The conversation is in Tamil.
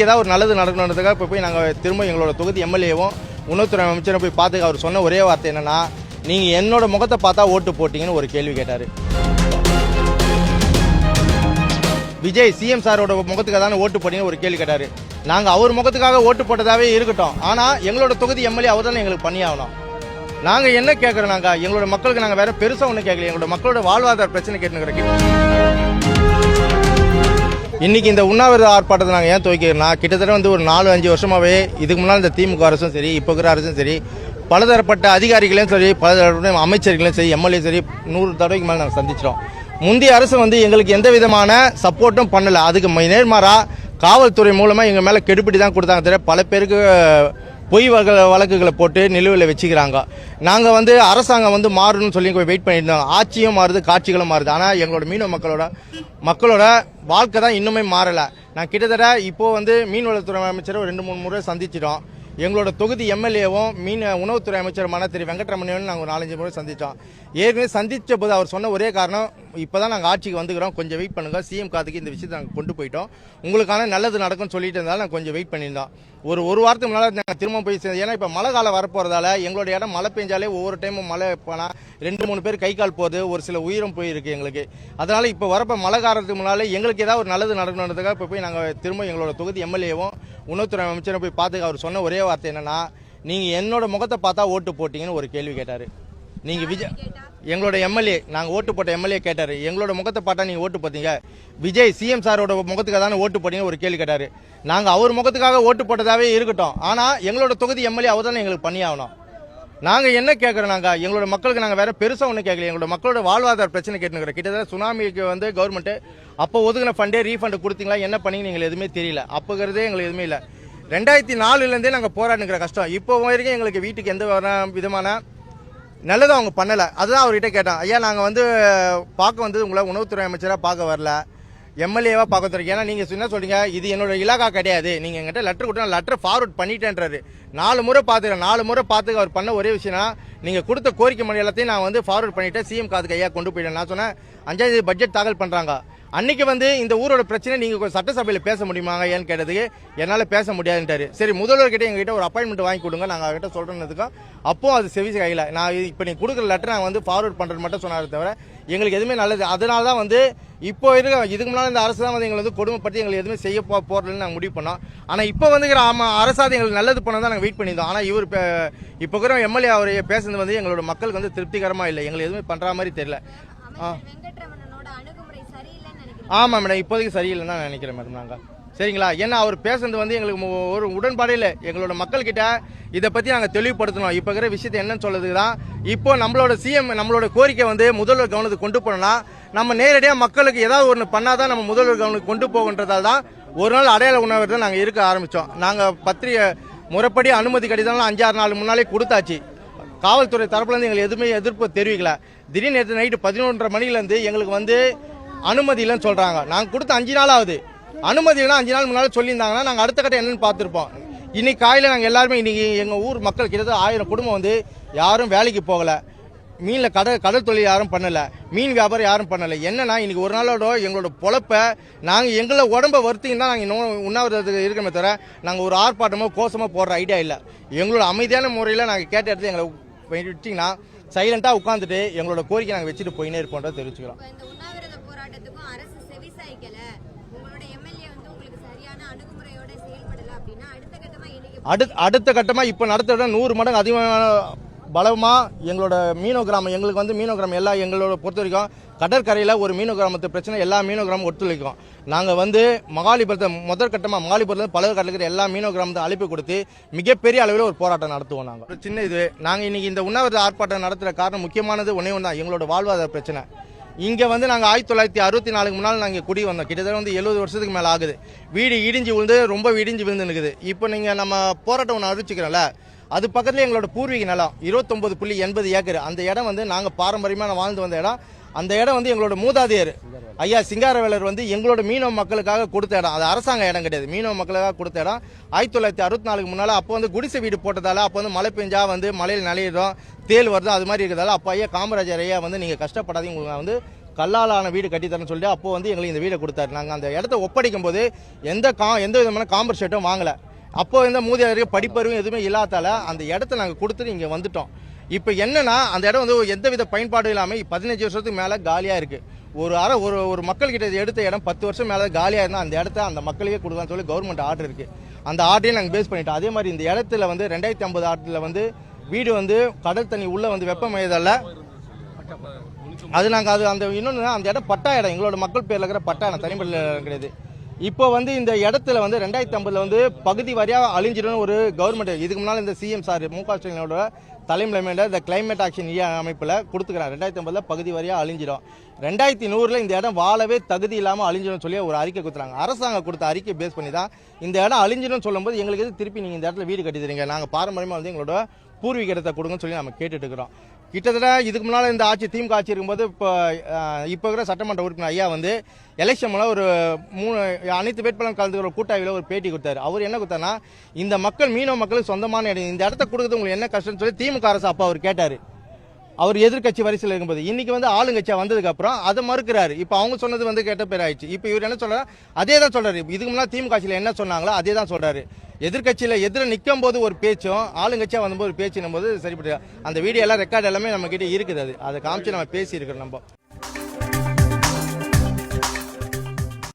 எங்களுக்கு ஏதாவது ஒரு நல்லது நடக்கணுன்றதுக்காக இப்போ போய் நாங்கள் திரும்ப எங்களோட தொகுதி எம்எல்ஏவும் உணவுத்துறை அமைச்சரும் போய் பார்த்து அவர் சொன்ன ஒரே வார்த்தை என்னன்னா, நீங்கள் என்னோட முகத்தை பார்த்தா ஓட்டு போட்டீங்கன்னு ஒரு கேள்வி கேட்டார். விஜய் சிஎம் சாரோட முகத்துக்காக தானே ஓட்டு போட்டீங்கன்னு ஒரு கேள்வி கேட்டார். நாங்கள் அவர் முகத்துக்காக ஓட்டு போட்டதாகவே இருக்கட்டும், ஆனால் எங்களோட தொகுதி எம்எல்ஏ அவர் தானே எங்களுக்கு பண்ணியாகணும். நாங்கள் என்ன கேட்குறோம், நாங்கள் எங்களோட மக்களுக்கு நாங்கள் வேற பெருசாக ஒன்றும் கேட்கல, எங்களோட மக்களோட வாழ்வாதார பிரச்சனை கேட்டுக்கிறோம். இன்னைக்கு இந்த உண்ணாவிரத ஆர்ப்பாட்டத்தை நாங்கள் ஏன் துவைக்கிறோம்னா, கிட்டத்தட்ட ஒரு 4-5 வருஷமாகவே இதுக்கு முன்னால் இந்த திமுக அரசும் சரி, இப்போ இருக்கிற அரசும் சரி, பலதரப்பட்ட அதிகாரிகளையும் சரி, பலதரப்பட்ட அமைச்சர்களையும் சரி, எம்எல்ஏ சரி 100 தடவைக்கு மேலே நாங்கள் சந்திச்சிட்டோம். முந்தைய அரசு எங்களுக்கு எந்த விதமான சப்போர்ட்டும் பண்ணலை. அதுக்கு நேர்மாறா காவல்துறை மூலமாக எங்கள் மேலே கெடுபிடி தான் கொடுத்தாங்க தவிர பல பேருக்கு பொய் வழக்குகளை போட்டு நிலுவையில் வச்சுக்கிறாங்க. நாங்கள் அரசாங்கம் மாறணும்னு சொல்லி வெயிட் பண்ணியிருந்தோம். ஆட்சியும் மாறுது, காட்சிகளும் மாறுது. ஆனால் எங்களோட மீனவ மக்களோட வாழ்க்கை தான் இன்னுமே மாறலை. நான் கிட்டத்தட்ட இப்போது மீன்வளத்துறை அமைச்சரை 2-3 முறை சந்திச்சிட்டோம். எங்களோட தொகுதி எம்எல்ஏவும் உணவுத்துறை அமைச்சருமான திரு வெங்கட்ரமணியன் நாங்கள் ஒரு 4-5 முறை சந்தித்தோம். ஏற்கனவே சந்தித்த போது அவர் சொன்ன ஒரே காரணம், இப்போ தான் நாங்கள் ஆட்சிக்கு வந்துக்கிறோம், கொஞ்சம் வெயிட் பண்ணுங்கள், சிஎம் காதுக்கு இந்த விஷயத்தை நாங்கள் கொண்டு போயிட்டோம், உங்களுக்கான நல்லது நடக்கும்னு சொல்லிட்டு இருந்தாலும் நாங்கள் கொஞ்சம் வெயிட் பண்ணியிருந்தோம். ஒரு வாரத்துக்கு முன்னால் நாங்கள் திரும்ப போய் சேர்ந்தோம். ஏன்னா இப்போ மழை காலம் வரப்போகிறதால எங்களோட இடம் மழை பெஞ்சாலே ஒவ்வொரு டைமும் மழை போனால் 2-3 பேர் கை கால் போகுது, ஒரு சில உயிரும் போயிருக்கு எங்களுக்கு. அதனால் இப்போ வரப்போ மழை காலத்துக்கு முன்னாலே எங்களுக்கு ஏதாவது ஒரு நல்லது நடக்கணுன்றதுக்காக இப்போ போய் நாங்கள் திரும்ப எங்களோட தொகுதி எம்எல்ஏவும் உணவுத்துறை அமைச்சரும் போய் பார்த்து அவர் சொன்ன ஒரே வார்த்தை என்னன்னா, நீங்கள் என்னோட முகத்தை பார்த்தா ஓட்டு போட்டீங்கன்னு ஒரு கேள்வி கேட்டார். நீங்கள் விஜய் எங்களோட எம்எல்ஏ, நாங்கள் ஓட்டு போட்ட எம்எல்ஏ கேட்டார், எங்களோட முகத்தை பார்த்தா நீங்கள் ஓட்டு போட்டீங்க, விஜய் சிஎம் சாரோட முகத்துக்காக தானே ஓட்டு போட்டீங்கன்னு ஒரு கேள்வி கேட்டார். நாங்கள் அவர் முகத்துக்காக ஓட்டு போட்டதாகவே இருக்கட்டும், ஆனால் எங்களோட தொகுதி எம்எல்ஏ அவர் தானே எங்களுக்கு பண்ணியாகணும். நாங்கள் என்ன கேட்குறோம், நாங்கள் எங்களோட மக்களுக்கு நாங்கள் வேற பெருசாக ஒன்றும் கேட்கல, எங்களோட மக்களோட வாழ்வாதார பிரச்சனை கேட்டுக்கிறோம். கிட்டத்தட்ட சுனாமிக்கு கவர்மெண்ட்டு அப்போ ஒதுக்கின ஃபண்டே ரீஃபண்ட் கொடுத்தீங்களா, என்ன பண்ணீங்க எங்களுக்கு எதுவுமே தெரியல. அப்போங்கிறதே எங்களுக்கு எதுவுமே இல்லை. 2004 நாங்கள் போராடினுக்கிற கஷ்டம். இப்போ வரைக்கும் எங்களுக்கு வீட்டுக்கு எந்த விதமான நல்லதும் அவங்க பண்ணலை. அதுதான் அவர்கிட்ட கேட்டோம். ஐயா, நாங்கள் பார்க்க உங்களை உணவுத்துறை அமைச்சராக பார்க்க வரல, எம்எல்ஏவாக பார்க்க தரோம். ஏன்னா நீங்கள் என்ன சொல்றீங்க, இது என்னோட இலாகா கிடையாது, நீங்கள் எங்கிட்ட லெட்டர் கொடுத்தா லெட்டர் ஃபார்வர்ட் பண்ணிட்டேன்றாரு. 4 முறை பார்த்துக்கிறேன். 4 முறை பார்த்து அவர் பண்ண ஒரே விஷயம்னா, நீங்கள் கொடுத்த கோரிக்கை மணி எல்லாத்தையும் நான் ஃபார்வர்ட் பண்ணிட்டேன், சிஎம் காதுக்கு ஐயா கொண்டு போயிட்டேன். நான் சொன்னேன் 5ஆம் தேதி பட்ஜெட் தாக்கல் பண்ணுறாங்க, அன்னைக்கு இந்த ஊரோட பிரச்சனை நீங்கள் சட்டசபையில் பேச முடியுமாங்க ஏன்னு கேட்டதுக்கு என்னால் பேச முடியாதுன்ட்டாரு. சரி, முதல்வர்கிட்ட எங்ககிட்ட ஒரு அப்பாயின்மெண்ட் வாங்கி கொடுங்க, நாங்கள் அவர்கிட்ட சொல்கிறதுக்கும் அப்போ அது செவி கையில். நான் இப்போ நீங்கள் கொடுக்குற லெட்டர் நாங்கள் ஃபார்வர்ட் பண்ணுறது மட்டும் சொன்னார் தவிர எங்களுக்கு எதுவுமே நல்லது. அதனால தான் இப்போ இதுக்கு முன்னால் இந்த அரசு தான் எங்களை கொடுமைப்பட்டு எங்களுக்கு எதுவுமே செய்ய போகிறதுன்னு நாங்கள் முடிவு பண்ணோம். ஆனால் இப்போ அரசாது எங்களுக்கு நல்லது பண்ண தான் நாங்கள் வெயிட் பண்ணியிருந்தோம். ஆனால் இவர் இப்போ இருக்கிற எம்எல்ஏ அவர் பேசுனது எங்களோட மக்களுக்கு திருப்திகரமாக இல்லை, எங்களுக்கு எதுவுமே பண்ணுற மாதிரி தெரியல. ஆமாம் மேடம், இப்போதைக்கு சரியில்லைன்னு தான் நினைக்கிறேன் மேடம் நாங்கள். சரிங்களா, ஏன்னா அவர் பேசுறது எங்களுக்கு ஒரு உடன்பாடு இல்லை. எங்களோட மக்கள்கிட்ட இதை பற்றி நாங்கள் தெளிவுபடுத்தணும். இப்போ இருக்கிற விஷயத்தை என்னன்னு சொல்றதுக்கு தான் இப்போ நம்மளோட சிஎம் நம்மளோட கோரிக்கை முதல்வர் கவனத்துக்கு கொண்டு போனோம்னா, நம்ம நேரடியாக மக்களுக்கு ஏதாவது ஒன்று பண்ணாதான் நம்ம முதல்வர் கவனத்துக்கு கொண்டு போகின்றதால் தான் ஒரு நாள் அடையாள உணவு தான் நாங்கள் இருக்க ஆரம்பித்தோம். நாங்கள் பத்திரிகை முறைப்படி அனுமதி கடிதம் 5-6 நாள் முன்னாலே கொடுத்தாச்சு. காவல்துறை தரப்புலேருந்து எங்களுக்கு எதுவுமே எதிர்ப்பு தெரிவிக்கல. திடீர்னு நேற்று நைட்டு 11:30 மணிலேருந்து எங்களுக்கு அனுமதி இல்லைன்னு சொல்றாங்க. நாங்கள் கொடுத்த 5 நாள் ஆகுது. அனுமதி இல்லைன்னா 5 நாள் முன்னாடி சொல்லியிருந்தாங்கன்னா நாங்கள் அடுத்த கட்டம் என்னன்னு பார்த்துருப்போம். இன்னைக்கு காலையில் நாங்கள் எல்லாருமே இன்னைக்கு எங்கள் ஊர் மக்கள் கிட்டத்தட்ட 1000 குடும்பம் யாரும் வேலைக்கு போகலை, மீனில் கடல் தொழில் யாரும் பண்ணலை, மீன் வியாபாரம் யாரும் பண்ணலை. என்னன்னா இன்னைக்கு ஒரு நாளோட எங்களோட பொழப்பை நாங்கள் எங்களை உடம்பை வருத்திங்கன்னா நாங்கள் உண்ணாவிரதத்துக்கு இருக்கமே தவிர நாங்கள் ஒரு ஆர்ப்பாட்டமோ கோஷமோ போடுற ஐடியா இல்லை. எங்களோட அமைதியான முறையில் நாங்கள் கேட்ட இடத்துல எங்களை விட்டிங்கன்னா சைலண்டாக உட்காந்துட்டு எங்களோட கோரிக்கை நாங்கள் வச்சுட்டு போயினே இருப்போம் தெரிவிச்சுக்கிறோம். அடுத்த கட்டமா இப்ப நடத்த 100 மடங்கு அதிகமான பலமா எங்களோட மீனவ கிராமம், எங்களுக்கு மீனவ கிராமம் எல்லாம் எங்களோட பொறுத்த வரைக்கும் கடற்கரையில் ஒரு மீனவ கிராமத்து பிரச்சனை எல்லா மீனவ கிராமம் ஒத்துழைக்கும். நாங்கள் மகாலிபுரத்தை முதல் கட்டமாக மகாலிபுரத்தில் பல கடற்கரை எல்லா மீனவ கிராமத்தை அழைப்பு கொடுத்து மிகப்பெரிய அளவில் ஒரு போராட்டம் நடத்துவோம். நாங்கள் சின்ன நாங்கள் இன்னைக்கு இந்த உண்ணாவிரத ஆர்ப்பாட்டம் நடத்துகிற காரணம் முக்கியமானது ஒன்றே ஒன்று தான், எங்களோட வாழ்வாதார பிரச்சனை. இங்கே நாங்கள் 1964 முன்னால் நாங்கள் குடி வந்தோம். கிட்டத்தட்ட 70 வருஷத்துக்கு மேலே ஆகுது. வீடு இடிஞ்சு விழுந்து ரொம்ப இடிஞ்சு விழுந்துருக்குது. இப்போ நீங்கள் நம்ம போராட்டம் ஒன்று அறிவிச்சுக்கிறோம்ல, அது பக்கத்தில் எங்களோட பூர்வீக நிலம் 29.80 ஏக்கர். அந்த இடம் நாங்கள் பாரம்பரியமாக வாழ்ந்து வந்த இடம். அந்த இடம் எங்களோட மூதாதையர் ஐயா சிங்காரவேலர் எங்களோட மீனவ மக்களுக்காக கொடுத்த இடம். அது அரசாங்க இடம் கிடையாது, மீனவ மக்களுக்காக கொடுத்த இடம். 1964 முன்னால் அப்போ குடிசை வீடு போட்டதால அப்போ மழை பெஞ்சா மலையில் நனையிடும், தேல் வருது, அது மாதிரி இருக்கிறதால அப்போ ஐயா காமராஜர் ஐயா நீங்கள் கஷ்டப்படாதீங்க, உங்களுக்கு கல்லாலான வீடு கட்டித்தரேன்னு சொல்லிட்டு அப்போ வந்து எங்களுக்கு இந்த வீடை கொடுத்தாரு. நாங்கள் அந்த இடத்த ஒப்படைக்கும் போது எந்த விதமான காம்பன்சேட்டும் வாங்கலை. அப்போ இந்த மூதியாருக்கு படிப்பறிவும் எதுவுமே இல்லாதால அந்த இடத்த நாங்கள் கொடுத்துட்டு இங்கே வந்துட்டோம். இப்போ என்னன்னா அந்த இடம் வந்து எந்தவித பயன்பாடும் இல்லாமல் 15 வருஷத்துக்கு மேலே காலியாக இருக்குது. ஒரு மக்கள்கிட்ட எடுத்த இடம் 10 வருஷம் மேலே காலியாக இருந்தால் அந்த இடத்த அந்த மக்களுக்கே கொடுக்கலாம்னு சொல்லி கவர்மெண்ட் ஆர்டர் இருக்குது. அந்த ஆர்டரையும் நாங்கள் பேஸ் பண்ணிட்டோம். அதே மாதிரி இந்த இடத்துல வந்து 2050 ஆர்டரில் வந்து வீடு வந்து கடல் தண்ணி உள்ளே வந்து வெப்பமயதால அது நாங்கள் அந்த இன்னொன்று அந்த இடம் பட்டா இடம், எங்களோட மக்கள் பேரில் இருக்கிற பட்டா இடம், தனிப்பட்ட இடம் கிடையாது. இப்போ வந்து இந்த இடத்துல வந்து 2050 வந்து பகுதி வாரியாக அழிஞ்சிடும் ஒரு கவர்மெண்ட். இதுக்கு முன்னால் இந்த சிஎம் சார் மு.க. ஸ்டாலினோட தலைமையில இந்த கிளைமேட் ஆக்ஷன் அமைப்பில் கொடுத்துக்கிறாங்க. 2050 பகுதி வாரியாக அழிஞ்சிடும். 2100 இந்த இடம் வாழவே தகுதி இல்லாமல் அழிஞ்சிடும் சொல்லி ஒரு அறிக்கை கொடுத்துறாங்க. அரசாங்கம் கொடுத்த அறிக்கை பேஸ் பண்ணி தான் இந்த இடம் அழிஞ்சிடும் சொல்லும்போது எங்களுக்கு திருப்பி நீங்கள் இந்த இடத்துல வீடு கட்டி தரீங்க, நாங்கள் பாரம்பரியமாக வந்து எங்களோட பூர்வீக இடத்தை கொடுங்கன்னு சொல்லி நம்ம கேட்டுட்டு இருக்கிறோம். கிட்டத்தட்ட இதுக்கு முன்னால் இந்த ஆட்சி திமுக ஆட்சி இருக்கும்போது இப்போ இருக்கிற சட்டமன்ற உறுப்பினர் ஐயா வந்து எலெக்ஷன்ல ஒரு 3 அனைத்து வேட்பாளர் கலந்துக்கிற கூட்டாளியில் ஒரு பேட்டி கொடுத்தாரு. அவர் என்ன கொடுத்தாருன்னா, இந்த மக்கள் மீனவ மக்களுக்கு சொந்தமான இடம், இந்த இடத்த கொடுக்குறது உங்களுக்கு என்ன கஷ்டம்னு சொல்லி திமுக அரசு அப்போ அவர் கேட்டார். அவர் எதிர்கட்சி வரிசையில் இருக்கும்போது இன்னைக்கு வந்து ஆளுங்கட்சியா வந்ததுக்கு அப்புறம் அதை மறுக்கிறாரு. இப்போ அவங்க சொன்னது வந்து கேட்ட பேர் ஆயிடுச்சு. இப்போ இவர் என்ன சொல்றாரு, அதே தான் சொல்றாரு. இதுக்கு முன்னாடி திமுக ஆட்சியில் என்ன சொன்னாங்களோ அதே தான் சொல்றாரு. எதிர்கட்சியில் நிற்கும் போது ஒரு பேச்சும் ஆளுங்கட்சியா வந்தபோது ஒரு பேச்சுன்னும் போது சரிப்பட்டு அந்த வீடியோ எல்லாம் ரெக்கார்டு எல்லாமே நம்ம கிட்ட இருக்குது. அதை காமிச்சு நம்ம பேசி இருக்கிறோம் நம்ம.